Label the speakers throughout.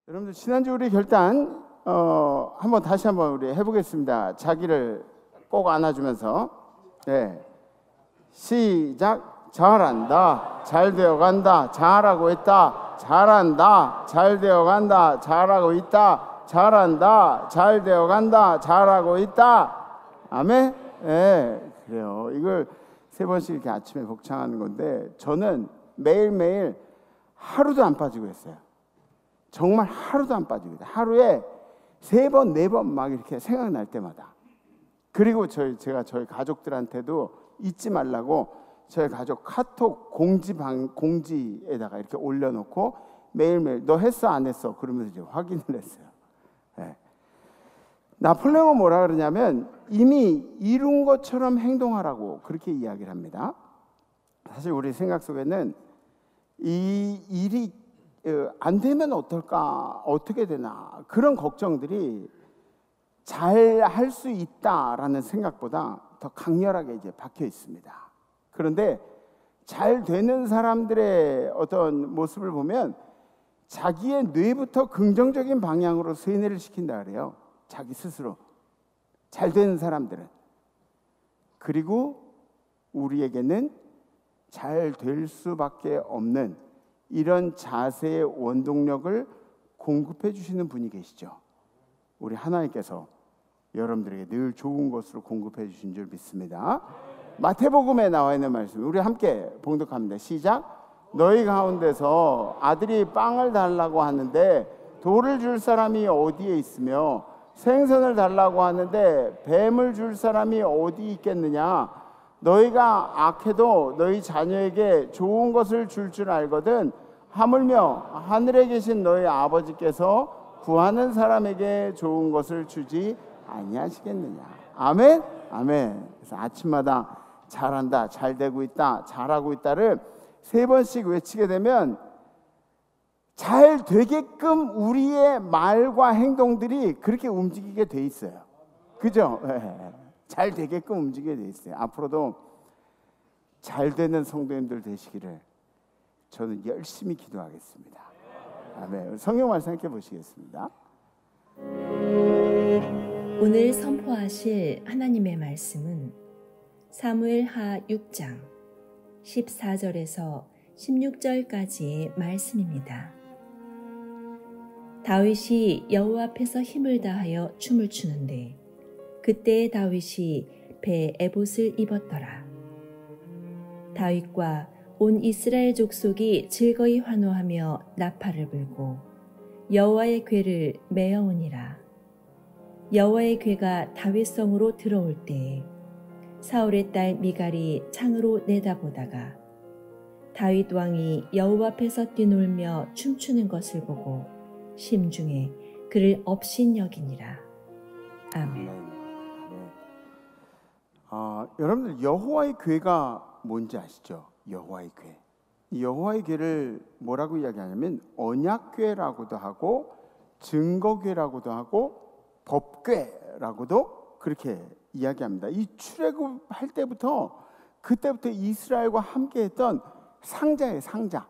Speaker 1: 여러분들 지난주 우리 결단 다시 한번 우리 해보겠습니다. 자기를 꼭 안아주면서 시작. 잘한다, 잘 되어간다, 잘하고 있다, 잘한다, 잘 되어간다, 잘하고 있다, 잘한다, 잘 되어간다, 잘하고 있다. 아멘. 그래요. 이걸 3번씩 이렇게 아침에 복창하는 건데 저는 매일매일 하루도 안 빠지고 했어요. 정말 하루도 안 빠지고 있어요. 하루에 3번, 4번 막 이렇게 생각날 때마다. 그리고 제가 저희 가족들한테도 잊지 말라고 저희 가족 카톡 공지에다가 이렇게 올려놓고 매일매일 너 했어 안 했어 그러면서 이제 확인을 했어요. 나폴레옹은 뭐라 그러냐면 이미 이룬 것처럼 행동하라고 그렇게 이야기를 합니다. 사실 우리 생각 속에는 이 일이 안 되면 어떨까, 어떻게 되나 그런 걱정들이 잘 할 수 있다라는 생각보다 더 강렬하게 이제 박혀 있습니다. 그런데 잘 되는 사람들의 어떤 모습을 보면 자기의 뇌부터 긍정적인 방향으로 세뇌를 시킨다 그래요. 자기 스스로 잘 되는 사람들은. 그리고 우리에게는 잘 될 수밖에 없는 이런 자세의 원동력을 공급해 주시는 분이 계시죠. 우리 하나님께서 여러분들에게 늘 좋은 것으로 공급해 주신 줄 믿습니다. 마태복음에 나와 있는 말씀 우리 함께 봉독합니다. 시작. 너희 가운데서 아들이 빵을 달라고 하는데 돌을 줄 사람이 어디에 있으며 생선을 달라고 하는데 뱀을 줄 사람이 어디 있겠느냐. 너희가 악해도 너희 자녀에게 좋은 것을 줄 알거든 하물며 하늘에 계신 너희 아버지께서 구하는 사람에게 좋은 것을 주지 아니하시겠느냐. 아멘. 아멘. 그래서 아침마다 잘한다, 잘 되고 있다, 잘하고 있다를 3번씩 외치게 되면 잘 되게끔 우리의 말과 행동들이 그렇게 움직이게 돼 있어요. 그죠? 잘 되게끔 움직이게 돼 있어요. 앞으로도 잘 되는 성도님들 되시기를 저는 열심히 기도하겠습니다. 아멘. 성경 말씀 함께 보시겠습니다.
Speaker 2: 오늘 선포하실 하나님의 말씀은 사무엘하 6장 14절에서 16절까지의 말씀입니다. 다윗이 여호와 앞에서 힘을 다하여 춤을 추는데 그때 다윗이 배 에봇을 입었더라. 다윗과 온 이스라엘 족속이 즐거이 환호하며 나팔을 불고 여호와의 궤를 메어오니라. 여호와의 궤가 다윗성으로 들어올 때에 사울의 딸 미갈이 창으로 내다보다가 다윗 왕이 여호와 앞에서 뛰놀며 춤추는 것을 보고 심중에 그를 업신여기니라. 아멘.
Speaker 1: 여러분들 여호와의 궤가 뭔지 아시죠? 여호와의 궤. 여호와의 궤를 뭐라고 이야기하냐면 언약궤라고도 하고 증거궤라고도 하고 법궤라고도 그렇게 이야기합니다. 이 출애굽할 때부터 그때부터 이스라엘과 함께했던 상자의 상자,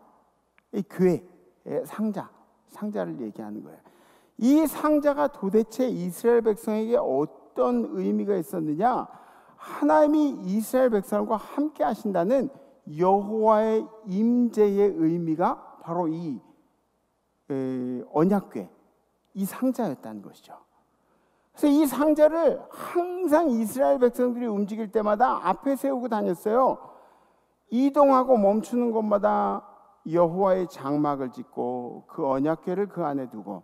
Speaker 1: 이 궤의 상자를 얘기하는 거예요. 이 상자가 도대체 이스라엘 백성에게 어떤 의미가 있었느냐? 하나님이 이스라엘 백성과 함께 하신다는 여호와의 임재의 의미가 바로 이 언약궤, 이 상자였다는 것이죠. 그래서 이 상자를 항상 이스라엘 백성들이 움직일 때마다 앞에 세우고 다녔어요. 이동하고 멈추는 곳마다 여호와의 장막을 짓고 그 언약궤를 그 안에 두고,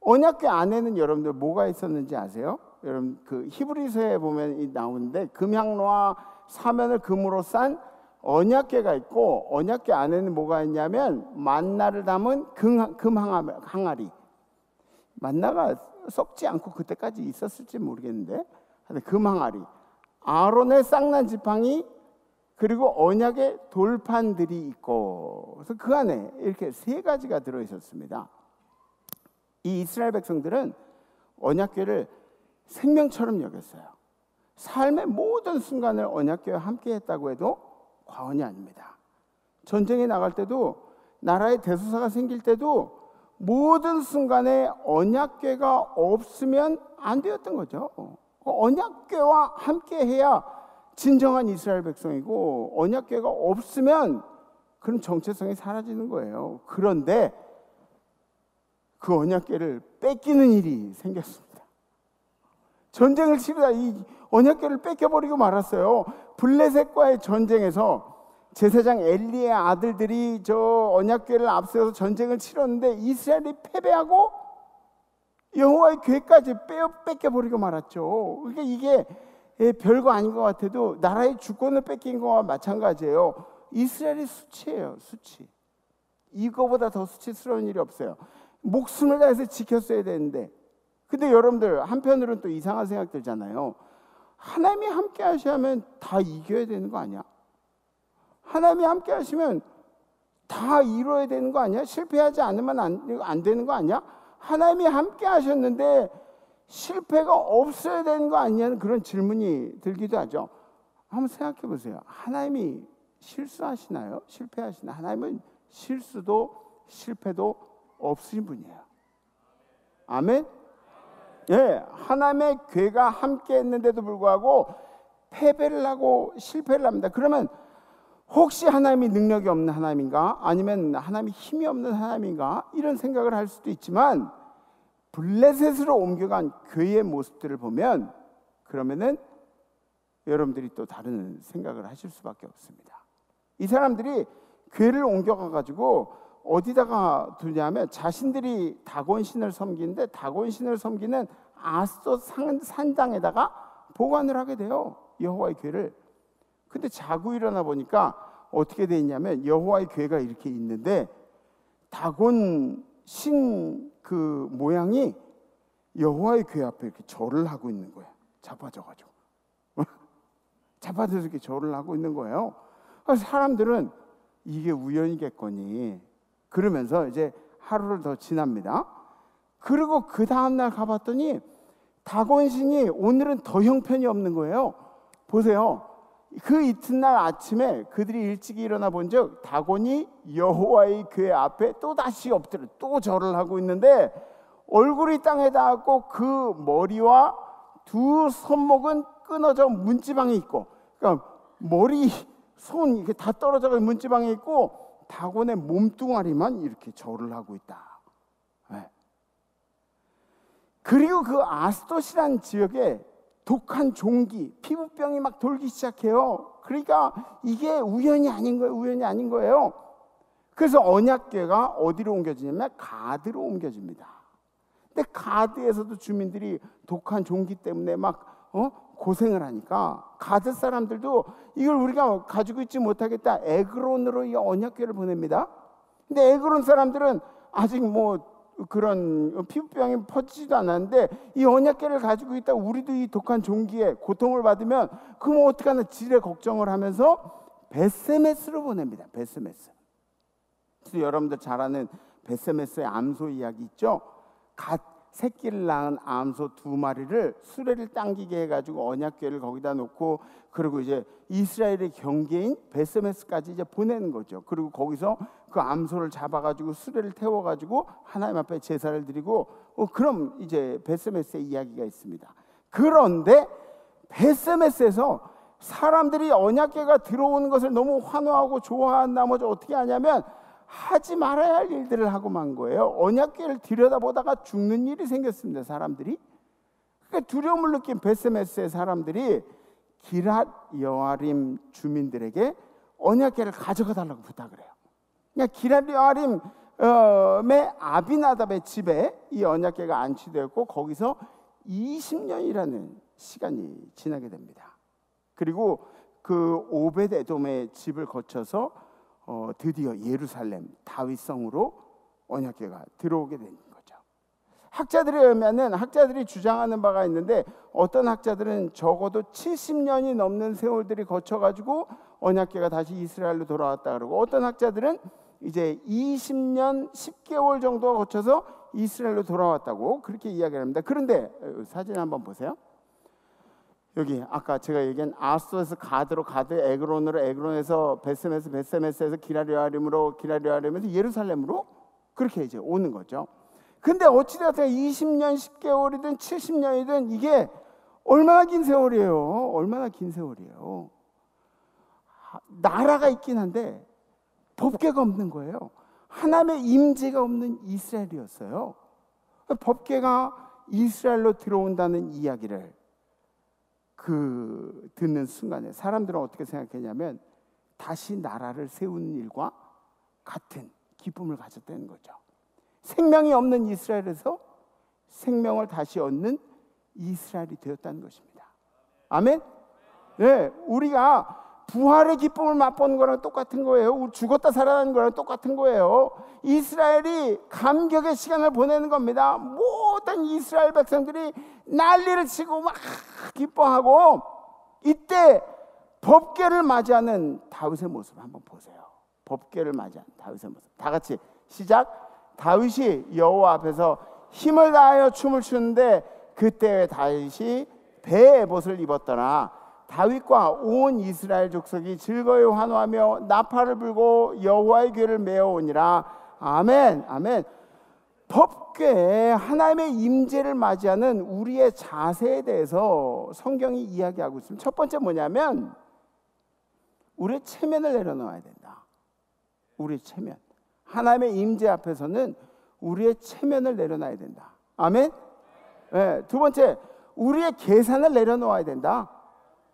Speaker 1: 언약궤 안에는 여러분들 뭐가 있었는지 아세요? 여러분 그 히브리서에 보면 나오는데 금향로와 사면을 금으로 싼 언약궤가 있고, 언약궤 안에는 뭐가 있냐면 만나를 담은 금 항아리. 만나가 썩지 않고 그때까지 있었을지 모르겠는데 금 항아리, 아론의 쌍난 지팡이, 그리고 언약의 돌판들이 있고, 그래서 그 안에 이렇게 3가지가 들어 있었습니다. 이 이스라엘 백성들은 언약궤를 생명처럼 여겼어요. 삶의 모든 순간을 언약궤와 함께 했다고 해도 과언이 아닙니다. 전쟁에 나갈 때도, 나라의 대소사가 생길 때도 모든 순간에 언약궤가 없으면 안 되었던 거죠. 언약궤와 함께 해야 진정한 이스라엘 백성이고, 언약궤가 없으면 그런 정체성이 사라지는 거예요. 그런데 그 언약궤를 뺏기는 일이 생겼습니다. 전쟁을 치르다 이 언약궤를 뺏겨버리고 말았어요. 블레셋과의 전쟁에서 제사장 엘리의 아들들이 저 언약궤를 앞세워서 전쟁을 치렀는데 이스라엘이 패배하고 여호와의 궤까지 뺏겨버리고 말았죠. 그러니까 이게 별거 아닌 것 같아도 나라의 주권을 뺏긴 거와 마찬가지예요. 이스라엘이 수치예요, 수치. 이거보다 더 수치스러운 일이 없어요. 목숨을 다해서 지켰어야 되는데, 근데 여러분들 한편으로는 또 이상한 생각 들잖아요. 하나님이 함께 하시면 다 이겨야 되는 거 아니야? 하나님이 함께 하시면 다 이루어야 되는 거 아니야? 실패하지 않으면 안 되는 거 아니야? 하나님이 함께 하셨는데 실패가 없어야 되는 거 아니냐는 그런 질문이 들기도 하죠. 한번 생각해 보세요. 하나님이 실수하시나요? 실패하시나요? 하나님은 실수도 실패도 없으신 분이에요. 아멘? 예, 하나님의 궤가 함께 했는데도 불구하고 패배를 하고 실패를 합니다. 그러면 혹시 하나님이 능력이 없는 하나님인가? 아니면 하나님이 힘이 없는 하나님인가? 이런 생각을 할 수도 있지만, 블레셋으로 옮겨간 궤의 모습들을 보면 그러면은 여러분들이 또 다른 생각을 하실 수밖에 없습니다. 이 사람들이 궤를 옮겨가가지고 어디다가 두냐면 자신들이 다곤신을 섬기는데 다곤신을 섬기는 아스돗 산당에다가 보관을 하게 돼요. 여호와의 궤를. 근데 자고 일어나 보니까 어떻게 돼 있냐면 여호와의 궤가 이렇게 있는데 다곤 신 그 모양이 여호와의 궤 앞에 이렇게 절을 하고 있는 거예요. 자빠져가지고 자빠져서 이렇게 절을 하고 있는 거예요. 그래서 사람들은 이게 우연이겠거니 그러면서 이제 하루를 더 지납니다. 그리고 그 다음날 가봤더니 다곤신이 오늘은 더 형편이 없는 거예요. 보세요. 그 이튿날 아침에 그들이 일찍 일어나 본즉 다곤이 여호와의 궤 앞에 또 다시 엎드려 또 절을 하고 있는데 얼굴이 땅에 닿았고 그 머리와 두 손목은 끊어져 문지방에 있고, 그러니까 머리, 손 이게 다 떨어져 문지방에 있고 다곤의 몸뚱아리만 이렇게 절을 하고 있다. 네. 그리고 그 아스돗이라는 지역에 독한 종기, 피부병이 막 돌기 시작해요. 그러니까 이게 우연이 아닌 거예요. 우연이 아닌 거예요. 그래서 언약궤가 어디로 옮겨지냐면 가드로 옮겨집니다. 근데 가드에서도 주민들이 독한 종기 때문에 막 고생을 하니까 가드 사람들도 이걸 우리가 가지고 있지 못하겠다. 에그론으로 이 언약궤를 보냅니다. 근데 에그론 사람들은 아직 뭐 그런 피부병이 퍼지지도 않았는데 이 언약궤를 가지고 있다가 우리도 이 독한 종기에 고통을 받으면 그럼 어떡하나 지레 걱정을 하면서 베세메스로 보냅니다. 베세메스. 여러분들 잘 아는 베세메스의 암소 이야기 있죠? 갓 새끼를 낳은 암소 2마리를 수레를 당기게 해가지고 언약궤를 거기다 놓고 그리고 이제 이스라엘의 경계인 베세메스까지 이제 보내는 거죠. 그리고 거기서 그 암소를 잡아가지고 수레를 태워가지고 하나님 앞에 제사를 드리고 그럼 이제 베세메스의 이야기가 있습니다. 그런데 베세메스에서 사람들이 언약궤가 들어오는 것을 너무 환호하고 좋아한 나머지 어떻게 하냐면 하지 말아야 할 일들을 하고 만 거예요. 언약궤를 들여다보다가 죽는 일이 생겼습니다. 사람들이. 그러니까 두려움을 느낀 베세메스의 사람들이 기랏 여아림 주민들에게 언약궤를 가져가 달라고 부탁을 해요. 그냥 기랏 여아림의 아비나답의 집에 이 언약궤가 안치되었고 거기서 20년이라는 시간이 지나게 됩니다. 그리고 그 오벳 에돔의 집을 거쳐서 드디어 예루살렘 다윗성으로 언약궤가 들어오게 된 거죠. 학자들에 의하면은 학자들이 주장하는 바가 있는데 어떤 학자들은 적어도 70년이 넘는 세월들이 거쳐가지고 언약궤가 다시 이스라엘로 돌아왔다 그러고 어떤 학자들은 이제 20년 10개월 정도가 거쳐서 이스라엘로 돌아왔다고 그렇게 이야기를 합니다. 그런데 사진 한번 보세요. 여기 아까 제가 얘기한 아스돗에서 가드로 가드, 에그론으로 에그론에서 베세메스, 베세메스에서 기라리아림으로 기라리아림에서 예루살렘으로 그렇게 이제 오는 거죠. 근데 어찌되었든 20년, 10개월이든 70년이든 이게 얼마나 긴 세월이에요. 얼마나 긴 세월이에요. 나라가 있긴 한데 법궤가 없는 거예요. 하나님의 임재가 없는 이스라엘이었어요. 법궤가 이스라엘로 들어온다는 이야기를 듣는 순간에 사람들은 어떻게 생각했냐면 다시 나라를 세우는 일과 같은 기쁨을 가졌다는 거죠. 생명이 없는 이스라엘에서 생명을 다시 얻는 이스라엘이 되었다는 것입니다. 아멘? 네, 우리가 부활의 기쁨을 맛보는 거랑 똑같은 거예요. 죽었다 살아나는 거랑 똑같은 거예요. 이스라엘이 감격의 시간을 보내는 겁니다. 모든 이스라엘 백성들이 난리를 치고 막 기뻐하고, 이때 법궤를 맞이하는 다윗의 모습 한번 보세요. 법궤를 맞이하는 다윗의 모습. 다 같이 시작. 다윗이 여호와 앞에서 힘을 다하여 춤을 추는데 그때 다윗이 배의 에봇을 입었더라. 다윗과 온 이스라엘 족속이 즐거이 환호하며 나팔을 불고 여호와의 궤를 메어오니라. 아멘. 아멘. 법궤, 하나님의 임재를 맞이하는 우리의 자세에 대해서 성경이 이야기하고 있습니다. 첫 번째 뭐냐면 우리의 체면을 내려놓아야 된다. 우리의 체면. 하나님의 임재 앞에서는 우리의 체면을 내려놔야 된다. 아멘. 네, 두 번째, 우리의 계산을 내려놓아야 된다.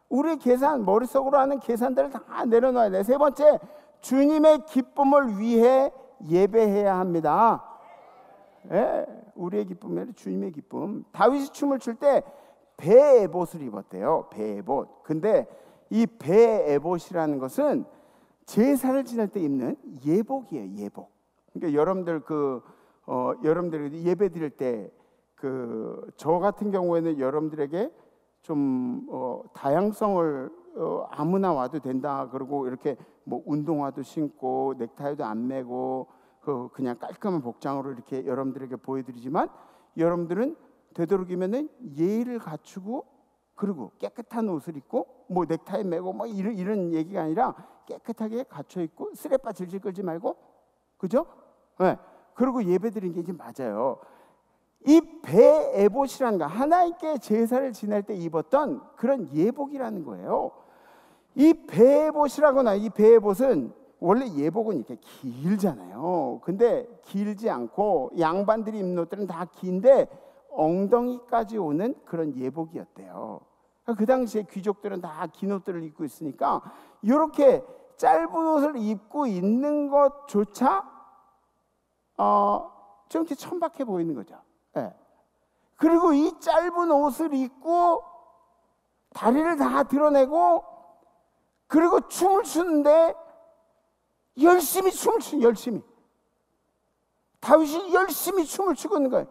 Speaker 1: 우리의 계산, 머릿속으로 하는 계산들을 다 내려놔야 돼. 세 번째, 주님의 기쁨을 위해 예배해야 합니다. 네, 우리의 기쁨이 주님의 기쁨. 다윗이 춤을 출 때 배의 에봇을 입었대요. 배의 에봇. 근데 이 배의 에봇이라는 것은 제사를 지낼 때 입는 예복이에요. 예복. 그러니까 여러분들 여러분들 예배 드릴 때 저 같은 경우에는 여러분들에게 좀 다양성을 아무나 와도 된다. 그리고 이렇게 뭐 운동화도 신고 넥타이도 안 매고 그냥 깔끔한 복장으로 이렇게 여러분들에게 보여드리지만, 여러분들은 되도록이면은 예의를 갖추고 그리고 깨끗한 옷을 입고 뭐 넥타이 매고 뭐 이런 얘기가 아니라 깨끗하게 갖춰 입고 쓰레빠 질질 끌지 말고, 그죠? 네. 그리고 예배드린 게 이제 맞아요. 이 배에봇이라는 거, 하나님께 제사를 지낼 때 입었던 그런 예복이라는 거예요. 이 배에봇이라거나 이 배에봇은 원래 예복은 이렇게 길잖아요. 근데 길지 않고 양반들이 입는 옷들은 다 긴데 엉덩이까지 오는 그런 예복이었대요. 그 당시에 귀족들은 다 긴 옷들을 입고 있으니까 이렇게 짧은 옷을 입고 있는 것조차 좀 이렇게 천박해 보이는 거죠. 네. 그리고 이 짧은 옷을 입고 다리를 다 드러내고 그리고 춤을 추는데 열심히 춤을 추는, 열심히 다윗이 열심히 춤을 추고 있는 거예요.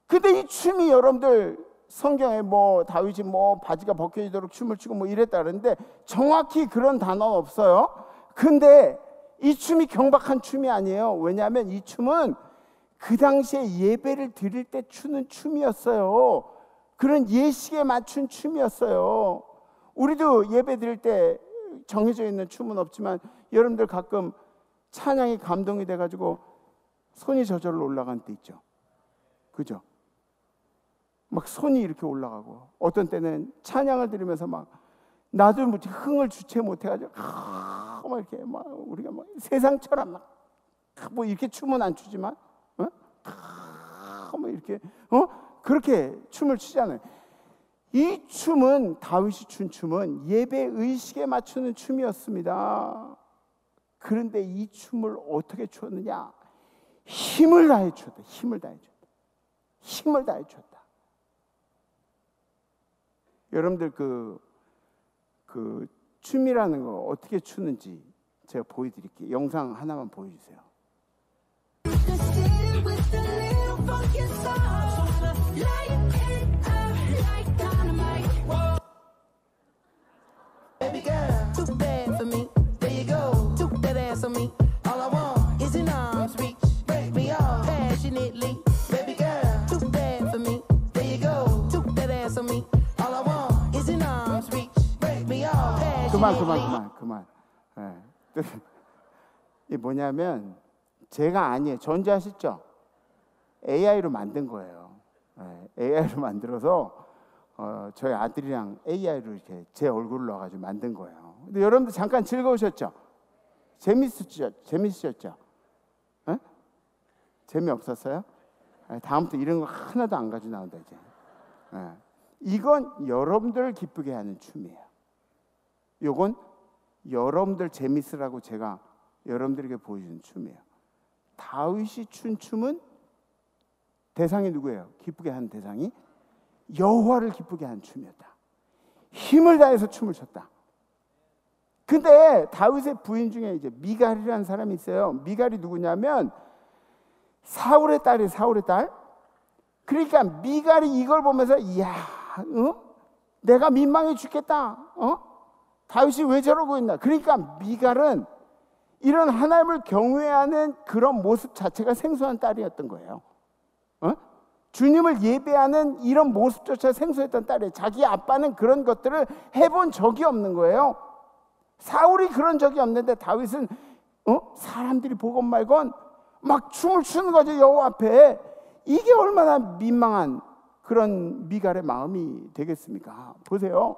Speaker 1: 근데 이 춤이 여러분들 성경에 뭐 다윗이 뭐 바지가 벗겨지도록 춤을 추고 뭐 이랬다 그러는데 정확히 그런 단어는 없어요. 근데 이 춤이 경박한 춤이 아니에요. 왜냐하면 이 춤은 그 당시에 예배를 드릴 때 추는 춤이었어요. 그런 예식에 맞춘 춤이었어요. 우리도 예배 드릴 때 정해져 있는 춤은 없지만 여러분들 가끔 찬양이 감동이 돼가지고 손이 저절로 올라간 때 있죠. 그죠? 막 손이 이렇게 올라가고, 어떤 때는 찬양을 들으면서 막 나도 뭐 흥을 주체 못해가지고 막 이렇게 막 우리가 막 세상처럼 막 뭐 이렇게 춤은 안 추지만 뭐 이렇게 그렇게 춤을 추잖아요. 이 춤은, 다윗이 춘 춤은 예배 의식에 맞추는 춤이었습니다. 그런데 이 춤을 어떻게 추었느냐? 힘을 다해 추었다. 힘을 다해 추었다. 힘을 다해 추었다. 여러분들 그 춤이라는 거 어떻게 추는지 제가 보여드릴게요. 영상 하나만 보여주세요.
Speaker 3: Baby girl, too bad for me. There you go, took that ass on me. All I want is an arm's reach. Break me off passionately. Baby girl, too bad for me. There you go, took that ass on me. All I want is an arm's reach. Break me off passionately.
Speaker 1: 그만. 네. 이게 뭐냐면 제가 아니에요. 존재하시죠? AI로 만든 거예요. AI로 만들어서 저희 아들이랑 AI로 이렇게 제 얼굴을 넣어가지고 만든 거예요. 근데 여러분들 잠깐 즐거우셨죠? 재밌으셨죠? 에? 재미없었어요? 다음부터 이런 거 하나도 안 가지고 나온다 이제. 이건 여러분들을 기쁘게 하는 춤이에요. 이건 여러분들 재밌으라고 제가 여러분들에게 보여주는 춤이에요. 다윗이 춘 춤은 대상이 누구예요? 기쁘게 하는 대상이 여호와를 기쁘게 하는 춤이었다. 힘을 다해서 춤을 췄다. 근데 다윗의 부인 중에 이제 미갈이라는 사람이 있어요. 미갈이 누구냐면 사울의 딸이에요. 사울의 딸. 그러니까 미갈이 이걸 보면서 이야, 내가 민망해 죽겠다. 다윗이 왜 저러고 있나? 그러니까 미갈은 이런 하나님을 경외하는 그런 모습 자체가 생소한 딸이었던 거예요. 주님을 예배하는 이런 모습조차 생소했던 딸이에요. 자기 아빠는 그런 것들을 해본 적이 없는 거예요. 사울이 그런 적이 없는데 다윗은 사람들이 보건 말건 막 춤을 추는 거죠. 여호와 앞에. 이게 얼마나 민망한 그런 미갈의 마음이 되겠습니까? 보세요.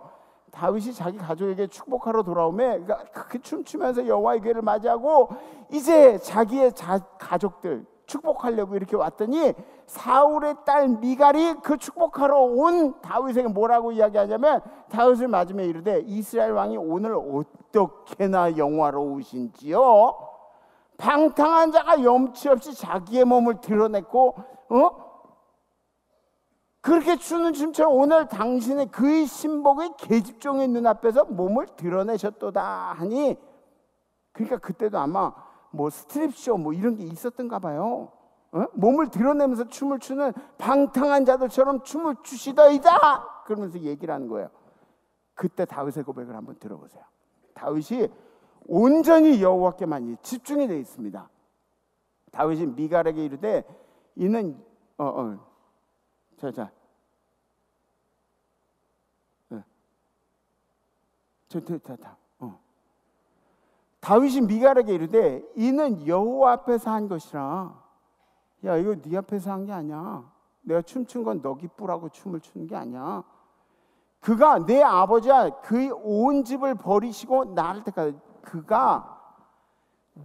Speaker 1: 다윗이 자기 가족에게 축복하러 돌아오매 그렇게 춤추면서 여호와의 궤를 맞이하고 이제 자기의 가족들 축복하려고 이렇게 왔더니 사울의 딸 미갈이 그 축복하러 온 다윗에게 뭐라고 이야기하냐면 다윗을 맞으며 이르되 이스라엘 왕이 오늘 어떻게나 영화로우신지요. 방탕한 자가 염치 없이 자기의 몸을 드러냈고 그렇게 추는 춤처럼 오늘 당신의 그의 신복의 계집종의 눈앞에서 몸을 드러내셨도다 하니, 그러니까 그때도 아마 뭐 스트립쇼 뭐 이런 게 있었던가 봐요. 몸을 드러내면서 춤을 추는 방탕한 자들처럼 춤을 추시더이다 그러면서 얘기를 하는 거예요. 그때 다윗의 고백을 한번 들어보세요. 다윗이 온전히 여호와께만 집중이 되어 있습니다. 다윗이 미갈에게 이르되 이는 다윗이 미갈에게 이르되 이는 여호와 앞에서 한 것이라. 야, 이거 네 앞에서 한 게 아니야. 내가 춤춘 건 너 기쁘라고 춤을 추는 게 아니야. 그가 내 아버지와 그의 온 집을 버리시고 나를 택하다. 그가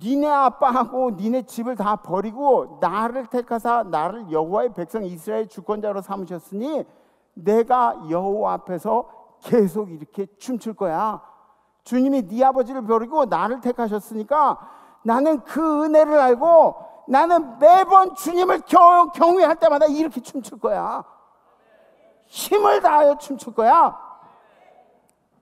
Speaker 1: 니네 아빠하고 니네 집을 다 버리고 나를 택하사 나를 여호와의 백성 이스라엘 주권자로 삼으셨으니 내가 여호와 앞에서 계속 이렇게 춤출 거야. 주님이 네 아버지를 버리고 나를 택하셨으니까 나는 그 은혜를 알고 나는 매번 주님을 경외할 때마다 이렇게 춤출 거야. 힘을 다하여 춤출 거야.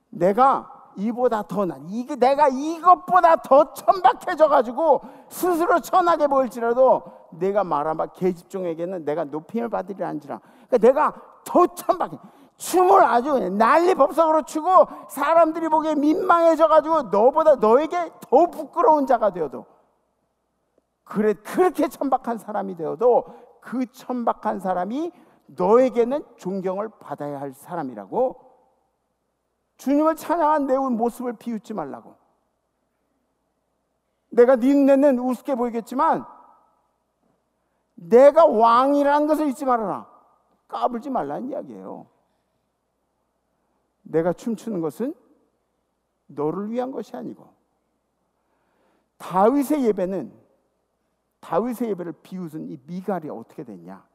Speaker 1: 내가 이보다 더 내가 이것보다 더 천박해져 가지고 스스로 천하게 보일지라도 내가 말한 바 계집종에게는 내가 높임을 받으리라 한지라. 그러니까 내가 더 천박해. 춤을 아주 난리 법석으로 추고 사람들이 보기에 민망해져 가지고 너에게 더 부끄러운 자가 되어도 그렇게 천박한 사람이 되어도 그 천박한 사람이 너에게는 존경을 받아야 할 사람이라고. 주님을 찬양한 내 모습을 비웃지 말라고. 내가 네 눈에는 우습게 보이겠지만 내가 왕이라는 것을 잊지 말아라. 까불지 말라는 이야기예요. 내가 춤추는 것은 너를 위한 것이 아니고 다윗의 예배를 비웃은 이 미갈이 어떻게 됐냐?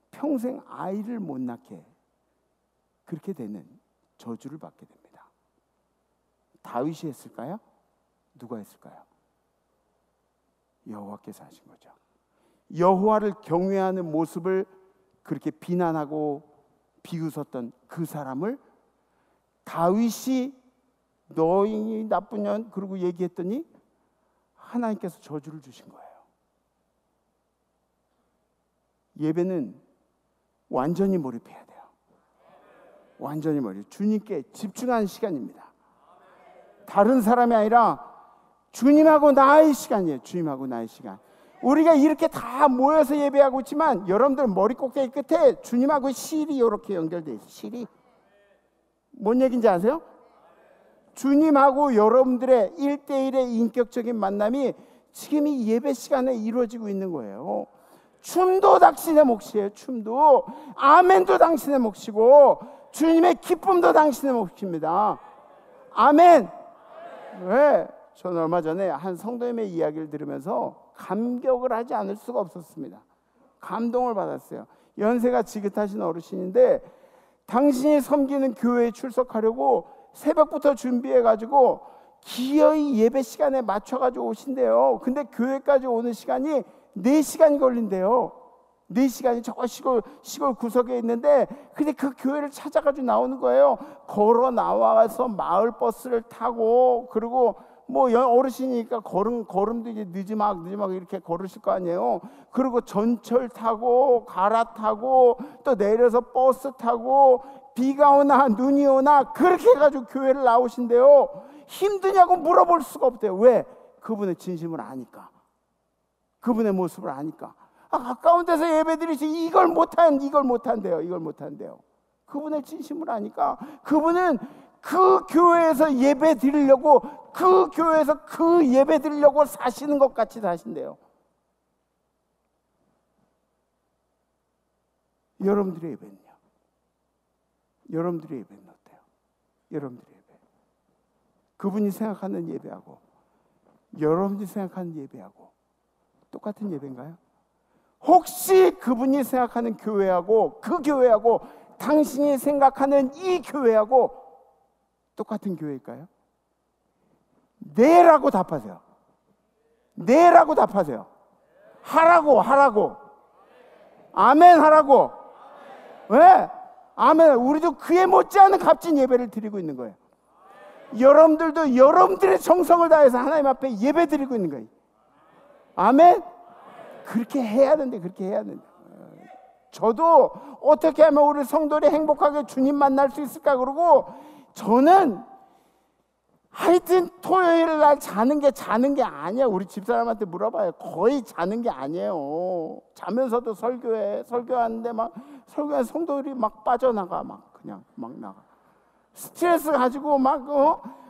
Speaker 1: 평생 아이를 못 낳게 그렇게 되는 저주를 받게 됩니다. 다윗이 했을까요? 누가 했을까요? 여호와께서 하신 거죠. 여호와를 경외하는 모습을 그렇게 비난하고 비웃었던 그 사람을 다윗이 너희 나쁜 년 그러고 얘기했더니 하나님께서 저주를 주신 거예요. 예배는 완전히 몰입해야 돼요. 완전히 주님께 집중하는 시간입니다. 다른 사람이 아니라 주님하고 나의 시간이에요. 주님하고 나의 시간. 우리가 이렇게 다 모여서 예배하고 있지만 여러분들 머리 꼭대기 끝에 주님하고 실이 이렇게 연결돼 있어요. 실이. 뭔 얘기인지 아세요? 주님하고 여러분들의 1대1의 인격적인 만남이 지금 이 예배 시간에 이루어지고 있는 거예요. 춤도 당신의 몫이에요. 춤도. 아멘도 당신의 몫이고 주님의 기쁨도 당신의 몫입니다. 아멘. 왜? 저는 얼마 전에 한 성도님의 이야기를 들으면서 감격을 하지 않을 수가 없었습니다. 감동을 받았어요. 연세가 지긋하신 어르신인데 당신이 섬기는 교회에 출석하려고 새벽부터 준비해가지고 기어이 예배 시간에 맞춰가지고 오신대요. 근데 교회까지 오는 시간이 4시간이 걸린대요. 4시간이 저 시골 구석에 있는데 근데 그 교회를 찾아가지고 나오는 거예요. 걸어 나와서 마을 버스를 타고 그리고 뭐 어르신이니까 걸음도 이제 느지막 이렇게 걸으실 거 아니에요. 그리고 전철 타고 갈아타고 또 내려서 버스 타고 비가 오나 눈이 오나 그렇게 해가지고 교회를 나오신대요. 힘드냐고 물어볼 수가 없대요. 왜? 그분의 진심을 아니까. 그분의 모습을 아니까. 가까운 데서 예배드리시 이걸 못한대요. 그분의 진심을 아니까. 그분은 그 교회에서 예배 드리려고 그 교회에서 그 예배 드리려고 사시는 것 같이 사신대요. 여러분들의 예배는요? 여러분들의 예배는 어때요? 여러분들의 예배. 그분이 생각하는 예배하고 여러분이 생각하는 예배하고 똑같은 예배인가요? 혹시 그분이 생각하는 교회하고 그 교회하고 당신이 생각하는 이 교회하고 똑같은 교회일까요? 네라고 답하세요. 네라고 답하세요. 하라고. 아멘 하라고. 왜? 아멘. 우리도 그에 못지않은 값진 예배를 드리고 있는 거예요. 여러분들도 여러분들의 정성을 다해서 하나님 앞에 예배 드리고 있는 거예요. 아멘. 그렇게 해야 된대. 저도 어떻게 하면 우리 성도들이 행복하게 주님 만날 수 있을까 그러고 저는 하여튼 토요일 날 자는 게 아니야. 우리 집사람한테 물어봐요. 거의 자는 게 아니에요. 자면서도 설교하는데 막 설교하는 성도들이 막 빠져나가 그냥 나가. 스트레스 가지고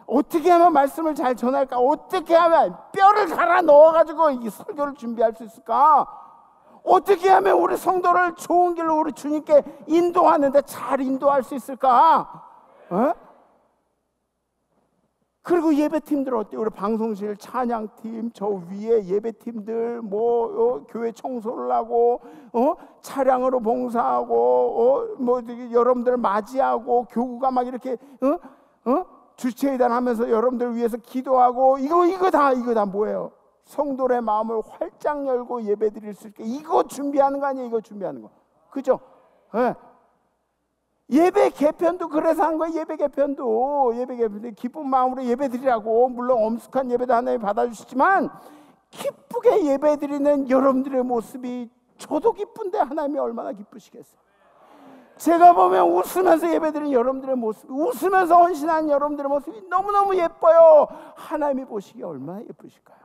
Speaker 1: 어떻게 하면 말씀을 잘 전할까? 어떻게 하면 뼈를 갈아 넣어가지고 이 설교를 준비할 수 있을까? 어떻게 하면 우리 성도를 좋은 길로 우리 주님께 인도하는데 잘 인도할 수 있을까? 그리고 예배팀들 어때요? 우리 방송실 찬양팀, 저 위에 예배팀들, 교회 청소를 하고, 차량으로 봉사하고, 여러분들 맞이하고, 교구가 막 이렇게, 주체이단 하면서 여러분들 위해서 기도하고, 이거 다 뭐예요? 성도의 마음을 활짝 열고 예배 드릴 수 있게, 이거 준비하는 거 아니에요? 이거 준비하는 거. 그죠? 네. 예배 개편도 그래서 한 거예요. 예배 개편도 기쁜 마음으로 예배 드리라고. 물론 엄숙한 예배도 하나님 받아주시지만 기쁘게 예배 드리는 여러분들의 모습이 저도 기쁜데 하나님이 얼마나 기쁘시겠어요. 제가 보면 웃으면서 예배 드리는 여러분들의 모습, 웃으면서 헌신하는 여러분들의 모습이 너무너무 예뻐요. 하나님이 보시기에 얼마나 예쁘실까요?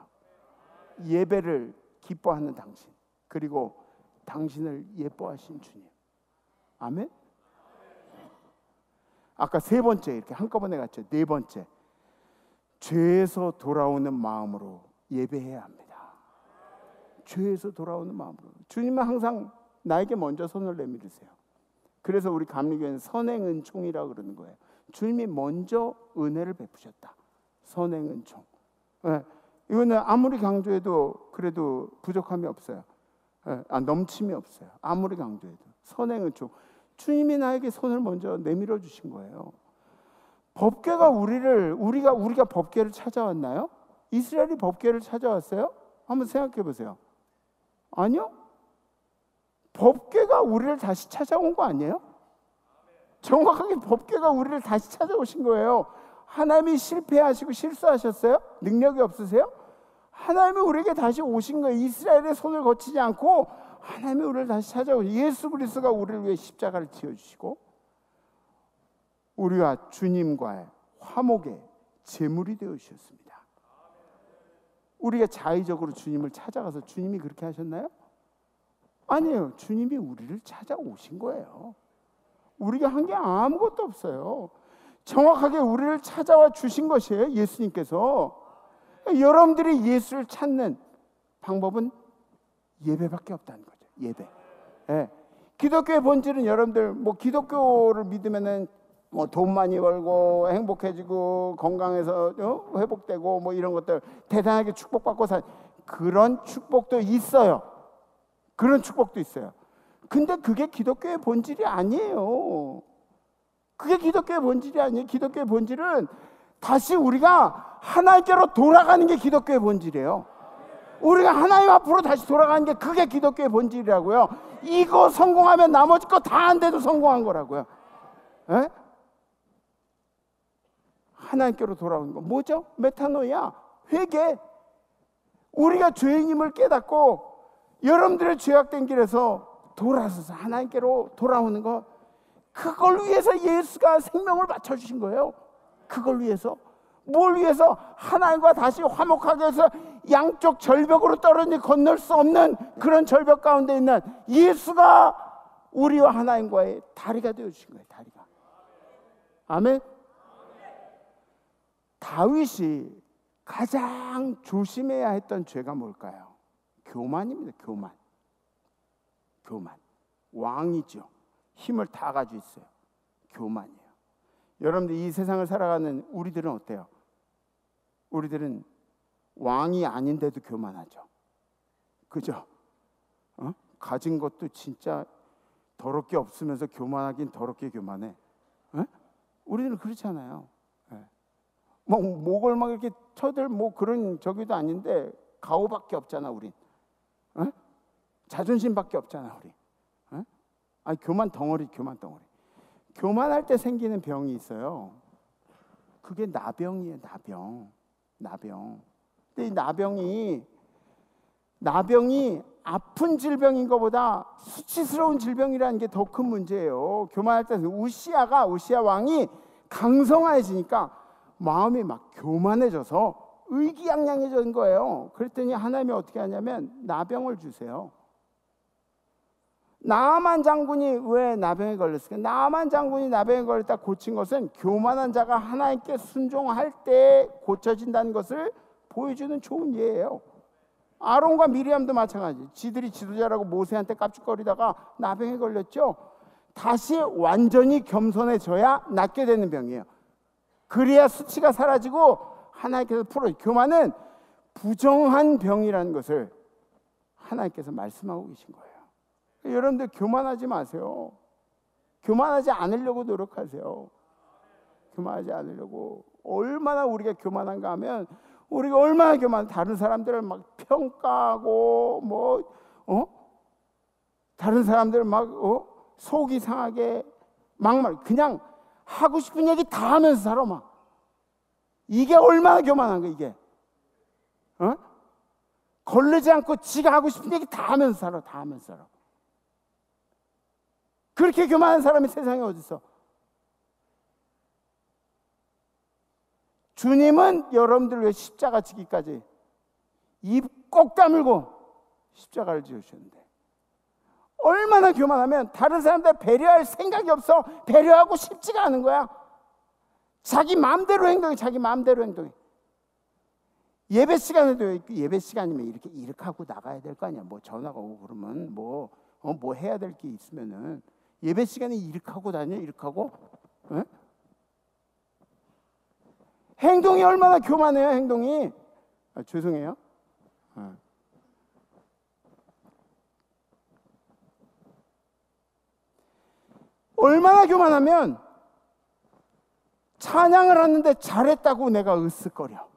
Speaker 1: 예배를 기뻐하는 당신, 그리고 당신을 예뻐하신 주님. 아멘. 아까 3번째 이렇게 한꺼번에 갔죠. 4번째, 죄에서 돌아오는 마음으로 예배해야 합니다. 죄에서 돌아오는 마음으로. 주님은 항상 나에게 먼저 손을 내밀으세요. 그래서 우리 감리교회는 선행은총이라고 그러는 거예요. 주님이 먼저 은혜를 베푸셨다. 선행은총. 네. 이거는 아무리 강조해도 그래도 부족함이 없어요. 네. 넘침이 없어요. 아무리 강조해도. 선행은총. 주님이 나에게 손을 먼저 내밀어 주신 거예요. 법궤가 우리가 법궤를 찾아왔나요? 이스라엘이 법궤를 찾아왔어요? 한번 생각해 보세요. 아니요. 법궤가 우리를 다시 찾아온 거 아니에요? 정확하게 법궤가 우리를 다시 찾아오신 거예요. 하나님이 실패하시고 실수하셨어요? 능력이 없으세요? 하나님이 우리에게 다시 오신 거예요. 이스라엘의 손을 거치지 않고 하나님이 우리를 다시 찾아오시고 예수 그리스도가 우리를 위해 십자가를 지어주시고 우리와 주님과의 화목의 제물이 되어주셨습니다. 우리가 자의적으로 주님을 찾아가서 주님이 그렇게 하셨나요? 아니에요. 주님이 우리를 찾아오신 거예요. 우리가 한 게 아무것도 없어요. 정확하게 우리를 찾아와 주신 것이에요. 예수님께서. 여러분들이 예수를 찾는 방법은 예배밖에 없다는 거죠. 예배. 예. 기독교의 본질은 여러분들 뭐 기독교를 믿으면은 뭐 돈 많이 벌고 행복해지고 건강해서 회복되고 뭐 이런 것들 대단하게 축복받고 그런 축복도 있어요. 그런 축복도 있어요. 근데 그게 기독교의 본질이 아니에요. 그게 기독교의 본질이 아니에요. 기독교의 본질은 다시 우리가 하나님께로 돌아가는 게 기독교의 본질이에요. 우리가 하나님 앞으로 다시 돌아가는 게 그게 기독교의 본질이라고요. 이거 성공하면 나머지 거 다 안 돼도 성공한 거라고요. 에? 하나님께로 돌아오는 거 뭐죠? 메타노이아, 회개. 우리가 죄인임을 깨닫고 여러분들의 죄악된 길에서 돌아서서 하나님께로 돌아오는 거, 그걸 위해서 예수가 생명을 바쳐주신 거예요. 그걸 위해서. 뭘 위해서? 하나님과 다시 화목하게 해서 양쪽 절벽으로 떨어져 건널 수 없는 그런 절벽 가운데 있는 예수가 우리와 하나님과의 다리가 되어주신 거예요. 다리가. 아멘. 다윗이 가장 조심해야 했던 죄가 뭘까요? 교만입니다. 교만. 왕이죠. 힘을 다 가지고 있어요. 교만이에요. 여러분들 이 세상을 살아가는 우리들은 어때요? 우리들은 왕이 아닌데도 교만하죠. 그죠? 가진 것도 진짜 더럽게 없으면서 교만하긴 더럽게 교만해. 우리들은 그렇잖아요. 목을 막 이렇게 쳐들 뭐 그런 저기도 아닌데 가오밖에 없잖아 우린. 자존심밖에 없잖아 우리. 아니 교만 덩어리. 교만할 때 생기는 병이 있어요. 그게 나병이에요. 나병. 근데 이 나병이 아픈 질병인 것보다 수치스러운 질병이라는 게 더 큰 문제예요. 교만할 때 우시아 왕이 강성해지니까 마음이 막 교만해져서 의기양양해진 거예요. 그랬더니 하나님이 어떻게 하냐면 나병을 주세요. 나아만 장군이 왜 나병에 걸렸을까? 나아만 장군이 나병에 걸렸다 고친 것은 교만한 자가 하나님께 순종할 때 고쳐진다는 것을 보여주는 좋은 예예요. 아론과 미리암도 마찬가지. 지들이 지도자라고 모세한테 깝죽거리다가 나병에 걸렸죠. 다시 완전히 겸손해져야 낫게 되는 병이에요. 그래야 수치가 사라지고 하나님께서 풀어요. 교만은 부정한 병이라는 것을 하나님께서 말씀하고 계신 거예요. 여러분들 교만하지 마세요. 교만하지 않으려고 노력하세요. 교만하지 않으려고. 얼마나 우리가 교만한가 하면 우리가 얼마나 다른 사람들을 막 평가하고 다른 사람들 막 속이 상하게 막말 그냥 하고 싶은 얘기 다 하면서 살아 막. 이게 얼마나 교만한 거야 이게. 걸르지 않고 지가 하고 싶은 얘기 다 하면서 살아. 그렇게 교만한 사람이 세상에 어디 있어? 주님은 여러분들 위해 십자가 지기까지 입 꼭 다물고 십자가를 지으셨는데 얼마나 교만하면 다른 사람들 배려할 생각이 없어. 배려하고 싶지가 않은 거야. 자기 마음대로 행동해. 예배 시간에도 예배 시간이면 이렇게 하고 나가야 될 거 아니야. 뭐 전화가 오고 그러면 뭐 해야 될 게 있으면은 예배 시간에 이렇게 하고 다녀. 에? 행동이 얼마나 교만해요. 행동이. 죄송해요. 얼마나 교만하면 찬양을 하는데 잘했다고 내가 으쓱거려.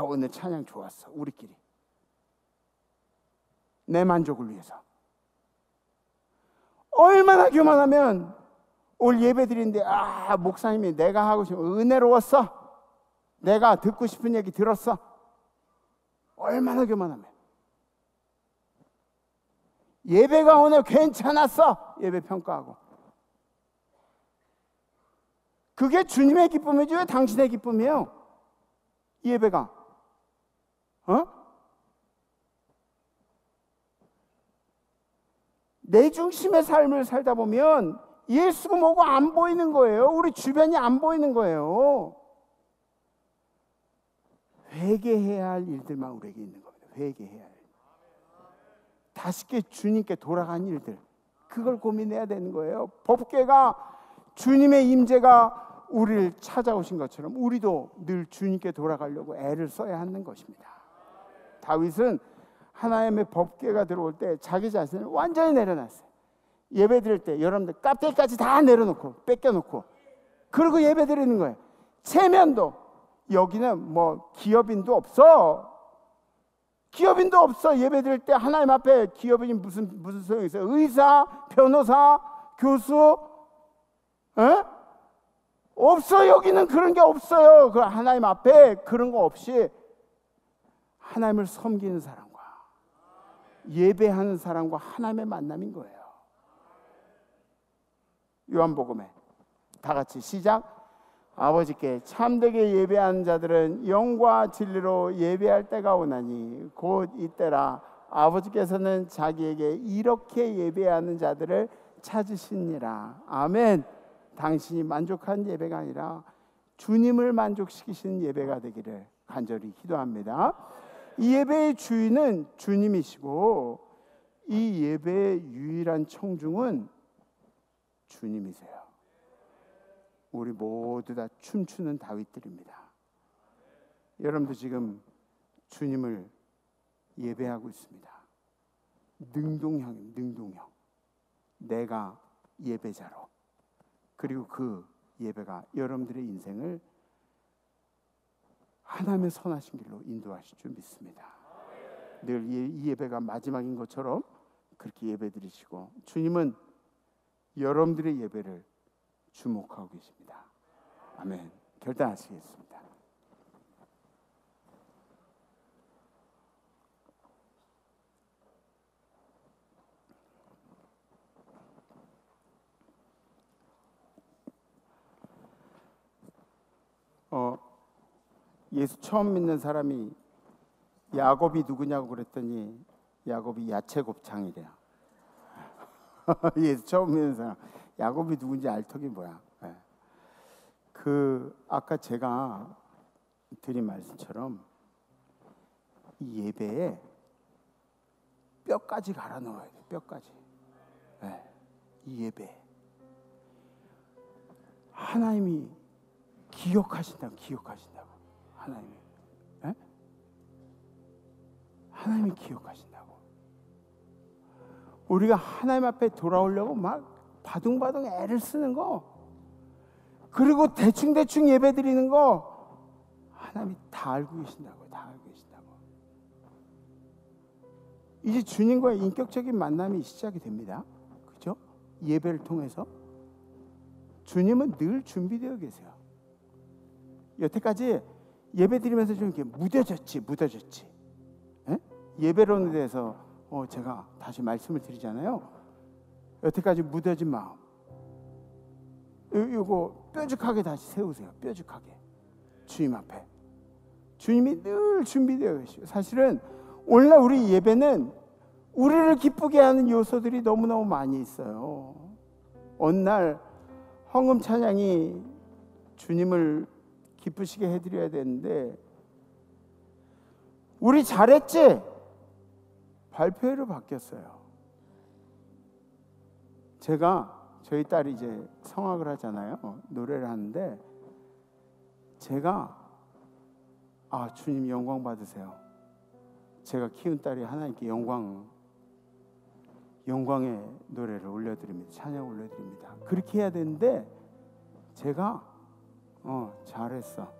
Speaker 1: 오늘 찬양 좋았어. 우리끼리. 내 만족을 위해서. 얼마나 교만하면 올 예배 드리는데 목사님이 내가 하고 싶은 은혜로웠어. 내가 듣고 싶은 얘기 들었어. 얼마나 교만하면. 예배가 오늘 괜찮았어. 예배 평가하고. 그게 주님의 기쁨이지 왜 당신의 기쁨이에요? 예배가. 내 중심의 삶을 살다 보면 예수가 뭐고 안 보이는 거예요. 우리 주변이 안 보이는 거예요. 회개해야 할 일들만 우리에게 있는 겁니다. 회개해야 할 일. 다시 주님께 돌아간 일들, 그걸 고민해야 되는 거예요. 법궤가 주님의 임재가 우리를 찾아오신 것처럼 우리도 늘 주님께 돌아가려고 애를 써야 하는 것입니다. 다윗은 하나님의 법궤가 들어올 때 자기 자신을 완전히 내려놨어요. 예배 드릴 때 여러분들 깍대기까지 다 내려놓고 뺏겨놓고 그리고 예배 드리는 거예요. 체면도, 여기는 뭐 기업인도 없어. 기업인도 없어. 예배 드릴 때 하나님 앞에 기업인이 무슨 소용이 있어요? 의사, 변호사, 교수, 없어. 여기는 그런 게 없어요. 그 하나님 앞에 그런 거 없이 하나님을 섬기는 사람과 예배하는 사람과 하나님의 만남인 거예요. 요한복음에 다 같이 시작. 아버지께 참되게 예배하는 자들은 영과 진리로 예배할 때가 오나니 곧 이때라. 아버지께서는 자기에게 이렇게 예배하는 자들을 찾으시니라. 아멘. 당신이 만족한 예배가 아니라 주님을 만족시키시는 예배가 되기를 간절히 기도합니다. 이 예배의 주인은 주님이시고 이 예배의 유일한 청중은 주님이세요. 우리 모두 다 춤추는 다윗들입니다. 여러분도 지금 주님을 예배하고 있습니다. 능동형입니다. 능동형. 내가 예배자로. 그리고 그 예배가 여러분들의 인생을 하나님의 선하신 길로 인도하실 줄 믿습니다. 늘 이 예배가 마지막인 것처럼 그렇게 예배 드리시고 주님은 여러분들의 예배를 주목하고 계십니다. 아멘. 결단하시겠습니다. 예수 처음 믿는 사람이 야곱이 누구냐고 그랬더니 야곱이 야채 곱창이래요. 예수 처음 믿는 사람 야곱이 누군지 알 턱이 뭐야. 아까 제가 드린 말씀처럼 이 예배에 뼈까지 갈아 넣어야 돼. 뼈까지. 이 예배 하나님이 기억하신다고. 하나님이 기억하신다고. 우리가 하나님 앞에 돌아오려고 막 바둥바둥 애를 쓰는 거, 그리고 대충 예배 드리는 거 하나님이 다 알고 계신다고. 다 알고 계신다고. 이제 주님과의 인격적인 만남이 시작이 됩니다. 그렇죠? 예배를 통해서 주님은 늘 준비되어 계세요. 여태까지 예배 드리면서 좀 이렇게 무뎌졌지. 예배론에 대해서 제가 다시 말씀을 드리잖아요. 여태까지 무뎌진 마음, 이거 뾰족하게 다시 세우세요. 뾰족하게 주님 앞에. 주님이 늘 준비되어 계시고, 사실은 오늘날 우리 예배는 우리를 기쁘게 하는 요소들이 너무너무 많이 있어요. 어느 날 헌금 찬양이 주님을 기쁘시게 해드려야 되는데 우리 잘했지? 발표회로 바뀌었어요. 저희 딸이 이제 성악을 하잖아요. 노래를 하는데 제가 주님 영광 받으세요. 제가 키운 딸이 하나님께 영광의 노래를 올려드립니다. 찬양 올려드립니다. 그렇게 해야 되는데 제가 잘했어.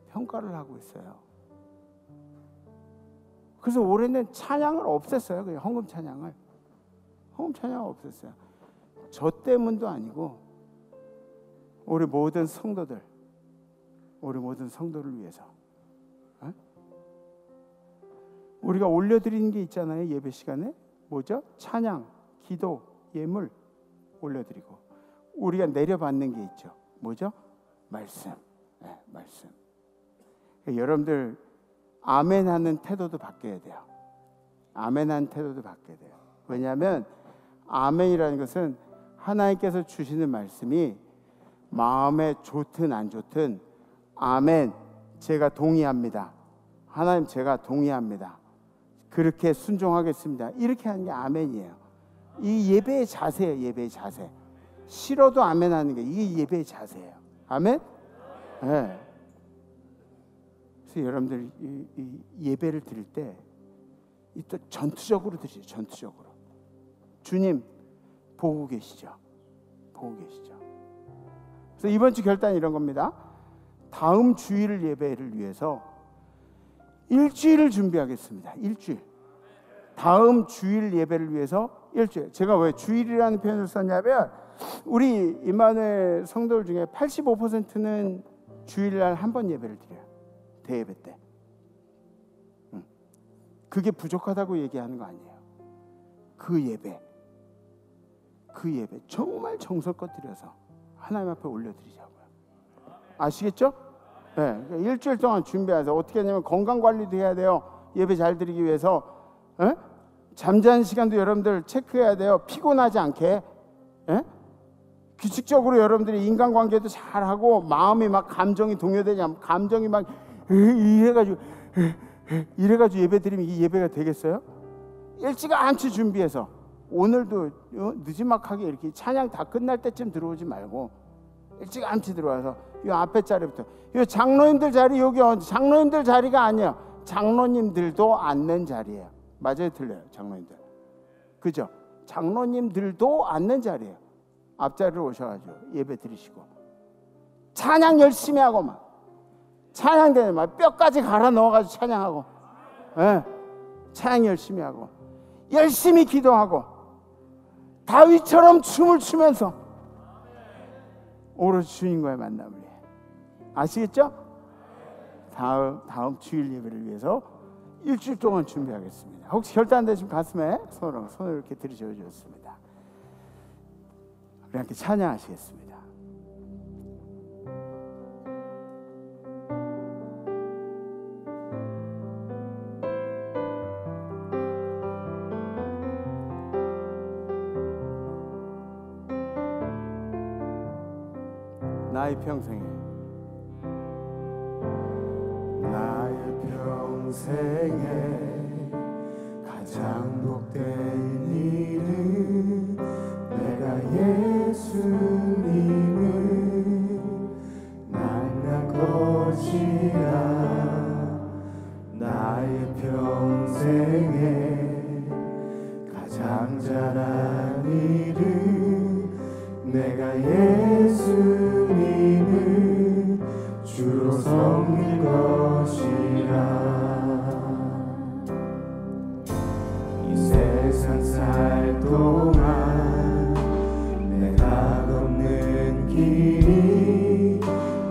Speaker 1: 평가를 하고 있어요. 그래서 올해는 찬양을 없앴어요. 그냥 헌금 찬양을 없앴어요. 저 때문도 아니고 우리 모든 성도들을 위해서. 우리가 올려드리는 게 있잖아요. 예배 시간에 뭐죠? 찬양, 기도, 예물 올려드리고 우리가 내려받는 게 있죠. 뭐죠? 말씀. 말씀. 여러분들 아멘하는 태도도 바뀌어야 돼요. 아멘하는 태도도 바뀌어야 돼요. 왜냐하면 아멘이라는 것은 하나님께서 주시는 말씀이 마음에 좋든 안 좋든 아멘, 제가 동의합니다. 하나님 제가 동의합니다. 그렇게 순종하겠습니다. 이렇게 하는 게 아멘이에요. 이 예배의 자세예요. 예배의 자세. 싫어도 아멘 하는 게 이게 예배의 자세예요. 아멘? 네. 그래서 여러분들 이 예배를 드릴 때 또 전투적으로 드리죠. 전투적으로. 주님 보고 계시죠. 보고 계시죠. 그래서 이번 주 결단이 이런 겁니다. 다음 주일 예배를 위해서 일주일을 준비하겠습니다. 일주일. 다음 주일 예배를 위해서 일주일. 제가 왜 주일이라는 표현을 썼냐면 우리 임마누엘 성도들 중에 85%는 주일날 한 번 예배를 드려요. 대예배 때. 그게 부족하다고 얘기하는 거 아니에요. 그 예배 정말 정성껏 드려서 하나님 앞에 올려드리자고요. 아시겠죠? 네, 그러니까 일주일 동안 준비해서 어떻게 하냐면 건강관리도 해야 돼요. 예배 잘 드리기 위해서. 네? 잠자는 시간도 여러분들 체크해야 돼요. 피곤하지 않게. 네? 규칙적으로 여러분들이 인간관계도 잘하고 마음이 막 감정이 동요되지 않고 감정이 막 이래가지고 예배 드리면 이 예배가 되겠어요? 일찌감치 준비해서 오늘도 늦지막하게 이렇게 찬양 다 끝날 때쯤 들어오지 말고 일찌감치 들어와서 이 앞에 자리부터 이 장로님들 자리 여기 장로님들 자리가 아니에요. 장로님들도 앉는 자리예요. 맞아요, 틀려요, 장로님들. 그죠? 장로님들도 앉는 자리예요. 앞자리로 오셔가지고 예배 드리시고 찬양 열심히 하고 막 찬양되는 막 뼈까지 갈아 넣어가지고 찬양하고, 예, 찬양 열심히 하고 열심히 기도하고 다윗처럼 춤을 추면서 오로지 주님과의 만남을 위해. 아시겠죠? 다음 주일 예배를 위해서 일주일 동안 준비하겠습니다. 혹시 결단되신 가슴에 손을 이렇게 들이셔 주셨습니다. 우리 함께 찬양하시겠습니다. 나의 평생에 가장 복된 일은 내가 예수님을 만난 것이라. 나의 평생에 가장 잘한 일은 내가 예수님을 주로 섬길 것이라. 이 세상 살 동안 내가 걷는 길이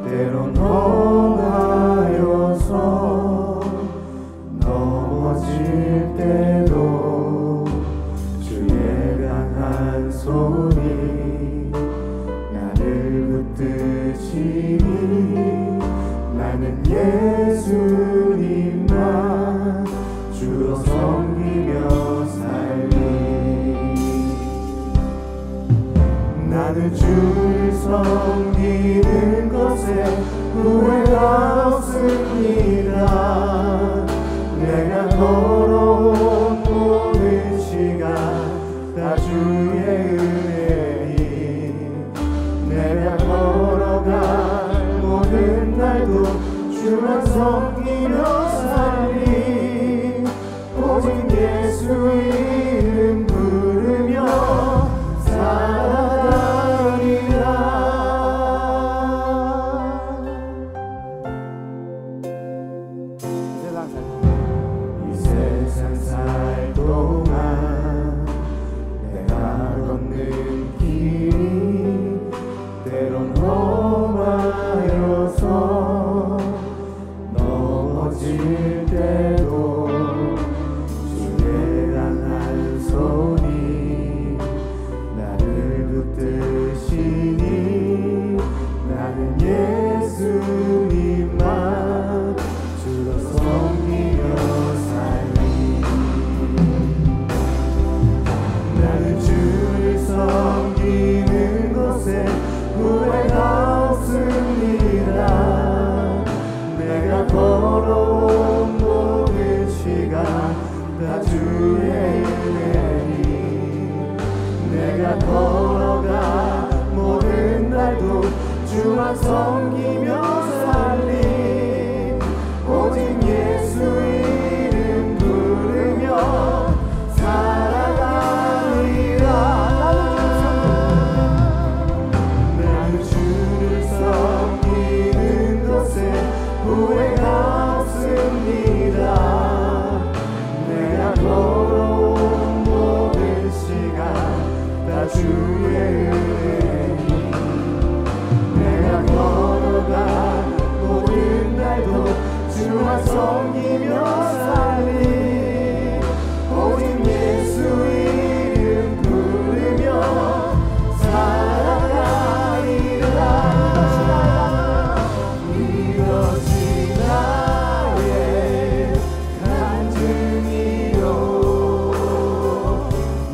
Speaker 1: 때론 험하여서 넘어질 때도 주의 강한 손이 나를 붙드시니 나는 예수님만 주로 섬기며 살리. 나는 주를 섬기는 것에 후회가 없습니다. 내가 걸어온 모든 시간 다 주의 은혜니 내가 걸어갈 모든 날도 주만 섬기며 살리. 오직 예수 이름 부르며 살아가리라. 이 세상 살 동안 내가 걷는 길이 때론 험하여서 넘어질 때도 주의 강한
Speaker 4: 다 주의 은혜니 내가 걸어가 모든 날도 주만 섬기며 살리 오직 예수 이름 부르며 살아가리라 나는 주를 섬기는 것에 후회가 없습니다 내가 걸어온 모든 시간 다 주의 은혜니 내가 걸어가 모든 날도 주만 섬기며 살리 오직 예수 이름 부르며 살아가리라 이것이 나의 간증이요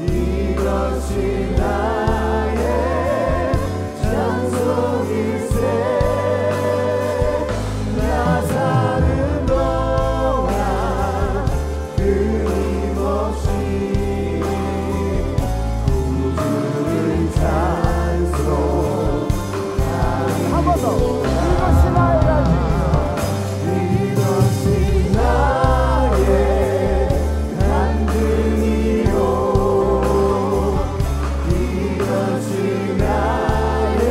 Speaker 4: 이것이 나의 찬송일세 나 사는 동안 끊임없이 구주를 찬송하리
Speaker 1: 한 번 더. 이것이 나의
Speaker 4: 이것이 나의 간증이요 이것이 나의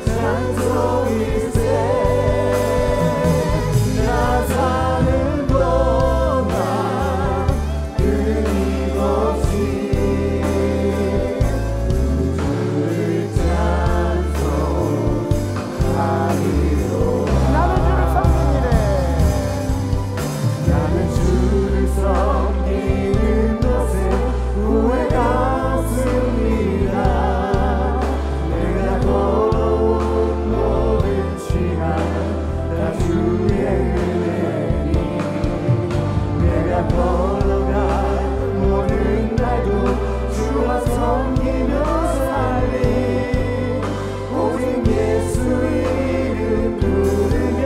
Speaker 4: 찬송일세 나 사는 동안 끊임없이 구주를 찬송하리로
Speaker 1: 나는 주를 섬기네.
Speaker 4: 나는 주를 섬기는 것에 후회가 없습니다 내가 걸어온 모든 시간 다 주의 은혜니 내가 걸어가 모든 날도 주와 섬기며 살리 오직 예수 이름 부르며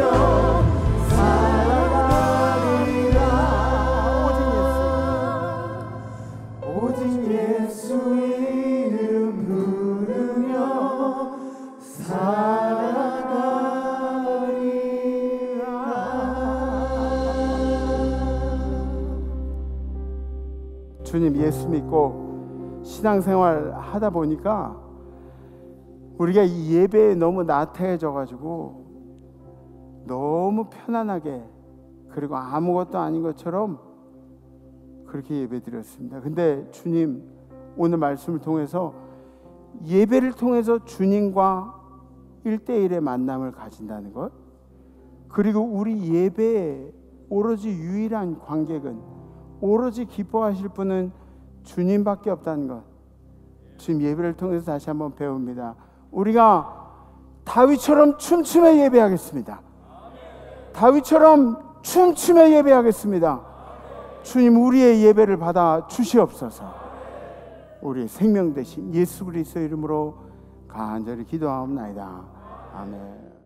Speaker 4: 살아가리라 오직 예수 이름 부르며 살아가리라
Speaker 1: 주님 예수 믿고 신앙생활 하다 보니까 우리가 이 예배에 너무 나태해져 가지고 너무 편안하게 그리고 아무것도 아닌 것처럼 그렇게 예배 드렸습니다. 근데 주님 오늘 말씀을 통해서 예배를 통해서 주님과 1대1의 만남을 가진다는 것, 그리고 우리 예배에 오로지 유일한 관객은, 오로지 기뻐하실 분은 주님밖에 없다는 것, 지금 예배를 통해서 다시 한번 배웁니다. 우리가 다윗처럼 춤추며 예배하겠습니다. 다윗처럼 춤추며 예배하겠습니다. 주님 우리의 예배를 받아 주시옵소서. 우리의 생명 되신 예수 그리스도 이름으로 간절히 기도하옵나이다. 아멘.